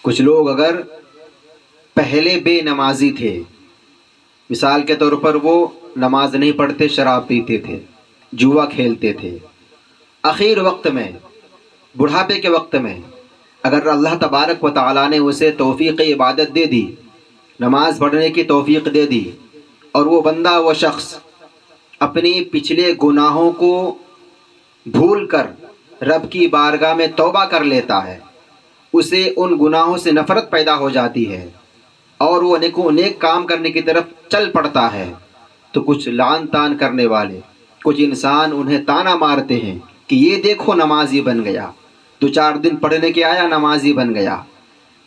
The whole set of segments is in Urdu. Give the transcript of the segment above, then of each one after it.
کچھ لوگ اگر پہلے بے نمازی تھے، مثال کے طور پر وہ نماز نہیں پڑھتے، شراب پیتے تھے، جوا کھیلتے تھے، اخیر وقت میں، بڑھاپے کے وقت میں اگر اللہ تبارک و تعالیٰ نے اسے توفیق عبادت دے دی، نماز پڑھنے کی توفیق دے دی، اور وہ بندہ، وہ شخص اپنی پچھلے گناہوں کو بھول کر رب کی بارگاہ میں توبہ کر لیتا ہے، اسے ان گناہوں سے نفرت پیدا ہو جاتی ہے اور وہ نیک کام کرنے کی طرف چل پڑتا ہے، تو کچھ لعن طعن کرنے والے، کچھ انسان انہیں تانا مارتے ہیں کہ یہ دیکھو نمازی بن گیا، 2-4 دن پڑھنے کے آیا نمازی بن گیا،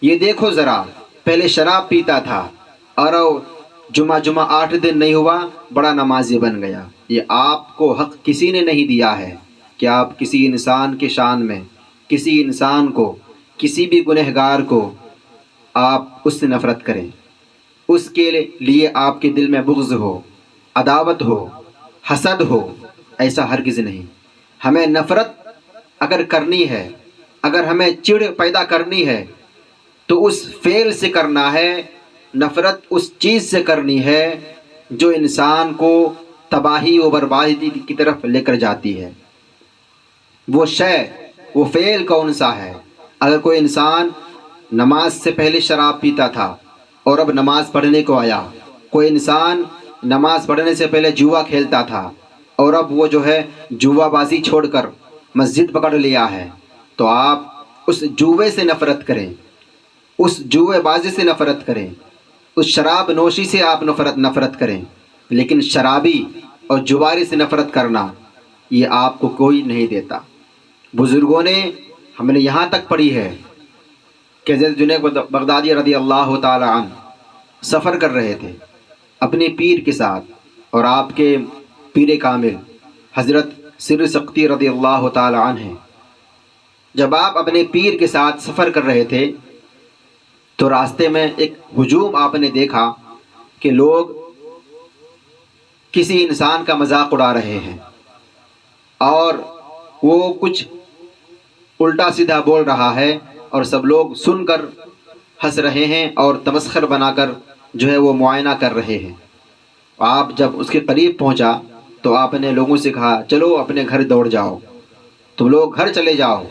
یہ دیکھو ذرا پہلے شراب پیتا تھا اور جمعہ 8 دن نہیں ہوا بڑا نمازی بن گیا۔ یہ آپ کو حق کسی نے نہیں دیا ہے کہ آپ کسی انسان کے شان میں، کسی انسان کو، کسی بھی گنہگار کو آپ اس سے نفرت کریں، اس کے لیے آپ کے دل میں بغض ہو، عداوت ہو، حسد ہو، ایسا ہرگز نہیں۔ ہمیں نفرت اگر کرنی ہے، اگر ہمیں چڑ پیدا کرنی ہے تو اس فعل سے کرنا ہے، نفرت اس چیز سے کرنی ہے جو انسان کو تباہی و بربادی کی طرف لے کر جاتی ہے۔ وہ شے، وہ فعل کون سا ہے؟ اگر کوئی انسان نماز سے پہلے شراب پیتا تھا اور اب نماز پڑھنے کو آیا، کوئی انسان نماز پڑھنے سے پہلے جوا کھیلتا تھا اور اب وہ جو ہے جوا بازی چھوڑ کر مسجد پکڑ لیا ہے، تو آپ اس جوے سے نفرت کریں، اس جوے بازی سے نفرت کریں، اس شراب نوشی سے آپ نفرت کریں، لیکن شرابی اور جواری سے نفرت کرنا یہ آپ کو کوئی نہیں دیتا۔ بزرگوں نے، ہم نے یہاں تک پڑھی ہے کہ حضرت جنید بغدادی رضی اللہ تعالی عنہ سفر کر رہے تھے اپنے پیر کے ساتھ، اور آپ کے پیر کامل حضرت سر سختی رضی اللہ تعالی عنہ ہیں۔ جب آپ اپنے پیر کے ساتھ سفر کر رہے تھے تو راستے میں ایک ہجوم آپ نے دیکھا کہ لوگ کسی انسان کا مذاق اڑا رہے ہیں اور وہ کچھ الٹا سیدھا بول رہا ہے اور سب لوگ سن کر ہنس رہے ہیں اور تمسخر بنا کر جو ہے وہ معائنہ کر رہے ہیں۔ آپ جب اس کے قریب پہنچا تو آپ نے لوگوں سے کہا چلو اپنے گھر دوڑ جاؤ، تم لوگ گھر چلے جاؤ۔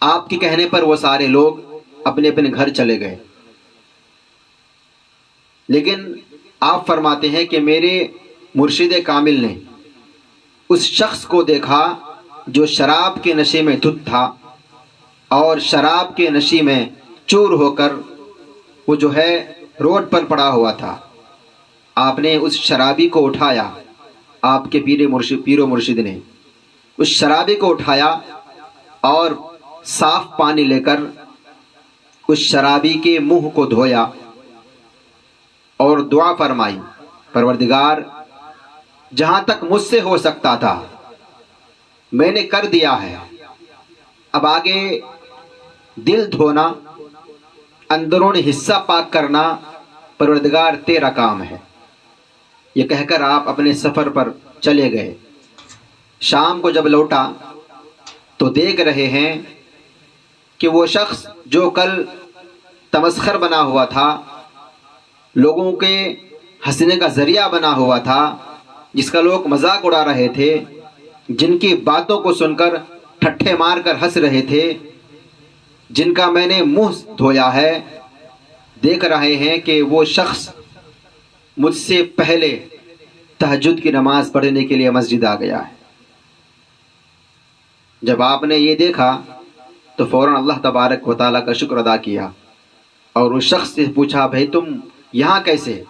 آپ کے کہنے پر وہ سارے لوگ اپنے اپنے گھر چلے گئے، لیکن آپ فرماتے ہیں کہ میرے مرشد کامل نے اس شخص کو دیکھا جو شراب کے نشے میں دھت تھا اور شراب کے نشے میں چور ہو کر وہ جو ہے روڈ پر پڑا ہوا تھا۔ آپ نے اس شرابی کو اٹھایا، آپ کے پیر و مرشد نے اس شرابی کو اٹھایا اور صاف پانی لے کر اس شرابی کے منہ کو دھویا اور دعا فرمائی، پروردگار جہاں تک مجھ سے ہو سکتا تھا میں نے کر دیا ہے، اب آگے دل دھونا، اندرون حصہ پاک کرنا پروردگار تیرا کام ہے۔ یہ کہہ کر آپ اپنے سفر پر چلے گئے۔ شام کو جب لوٹا تو دیکھ رہے ہیں کہ وہ شخص جو کل تمسخر بنا ہوا تھا، لوگوں کے ہنسنے کا ذریعہ بنا ہوا تھا، جس کا لوگ مذاق اڑا رہے تھے، جن کی باتوں کو سن کر ٹھٹھے مار کر ہنس رہے تھے، جن کا میں نے منہ دھویا ہے، دیکھ رہے ہیں کہ وہ شخص مجھ سے پہلے تہجد کی نماز پڑھنے کے لیے مسجد آ گیا ہے۔ جب آپ نے یہ دیکھا تو فوراً اللہ تبارک و تعالیٰ کا شکر ادا کیا اور اس شخص سے پوچھا بھائی تم یہاں کیسے؟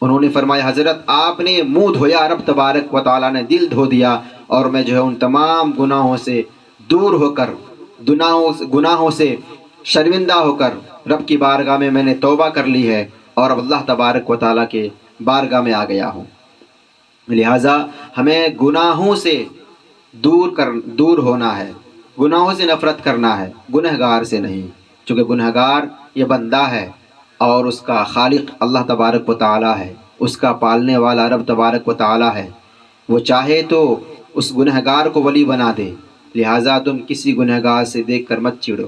انہوں نے فرمایا حضرت آپ نے منہ دھویا، رب تبارک و تعالیٰ نے دل دھو دیا اور میں جو ہے ان تمام گناہوں سے دور ہو کر، گناہوں سے شرمندہ ہو کر رب کی بارگاہ میں نے توبہ کر لی ہے اور اب اللہ تبارک و تعالیٰ کے بارگاہ میں آ گیا ہوں۔ لہٰذا ہمیں گناہوں سے دور ہونا ہے، گناہوں سے نفرت کرنا ہے، گنہگار سے نہیں، چونکہ گنہگار یہ بندہ ہے اور اس کا خالق اللہ تبارک و تعالیٰ ہے، اس کا پالنے والا رب تبارک و تعالیٰ ہے، وہ چاہے تو اس گنہگار کو ولی بنا دے، لہٰذا تم کسی گنہگار سے دیکھ کر مت چڑھو۔